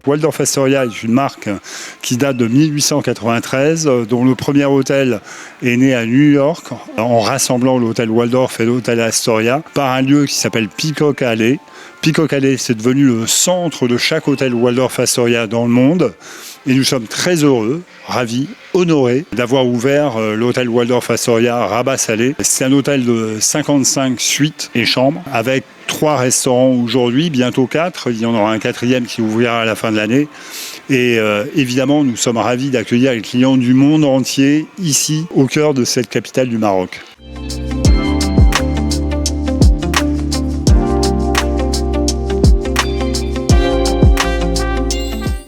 Waldorf Astoria est une marque qui date de 1893, dont le premier hôtel est né à New York, en rassemblant l'hôtel Waldorf et l'hôtel Astoria, par un lieu qui s'appelle Peacock Alley. Peacock Alley, c'est devenu le centre de chaque hôtel Waldorf Astoria dans le monde. Et nous sommes très heureux, ravis, honorés d'avoir ouvert l'hôtel Waldorf Astoria à Rabat-Salé. C'est un hôtel de 55 suites et chambres avec 3 restaurants aujourd'hui, bientôt 4. Il y en aura un 4e qui ouvrira à la fin de l'année. Et évidemment, nous sommes ravis d'accueillir les clients du monde entier ici, au cœur de cette capitale du Maroc.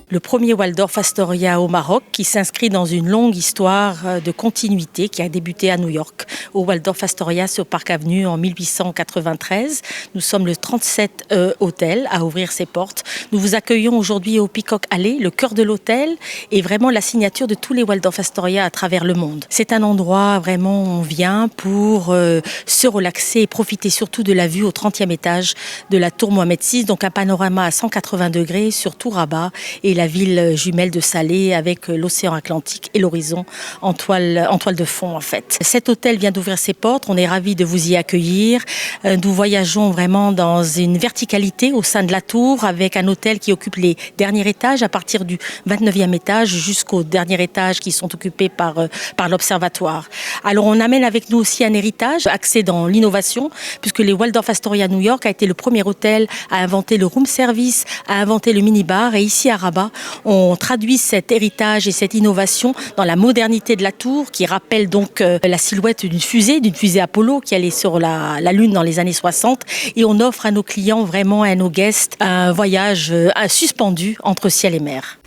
Le premier Waldorf Astoria au Maroc qui s'inscrit dans une longue histoire de continuité qui a débuté à New York au Waldorf Astoria sur Park Avenue en 1893. Nous sommes le 37 hôtel à ouvrir ses portes. Nous vous accueillons aujourd'hui au Peacock Alley, le cœur de l'hôtel et vraiment la signature de tous les Waldorf Astoria à travers le monde. C'est un endroit vraiment où on vient pour se relaxer et profiter surtout de la vue au 30e étage de la tour Mohamed VI, donc un panorama à 180 degrés sur tout Rabat et la ville jumelle de Salé avec l'océan Atlantique et l'horizon en toile de fond en fait. Cet hôtel vient d'ouvrir ses portes, on est ravis de vous y accueillir. Nous voyageons vraiment dans une verticalité au sein de la tour avec un hôtel qui occupe les derniers étages à partir du 29e étage jusqu'au dernier étage qui sont occupés par l'observatoire. Alors on amène avec nous aussi un héritage axé dans l'innovation puisque les Waldorf Astoria New York a été le premier hôtel à inventer le room service, à inventer le minibar et ici à Rabat, on traduit cet héritage et cette innovation dans la modernité de la tour qui rappelle donc la silhouette d'une fusée Apollo qui allait sur la Lune dans les années 60 et on offre à nos clients vraiment, à nos guests, un voyage suspendu entre ciel et mer.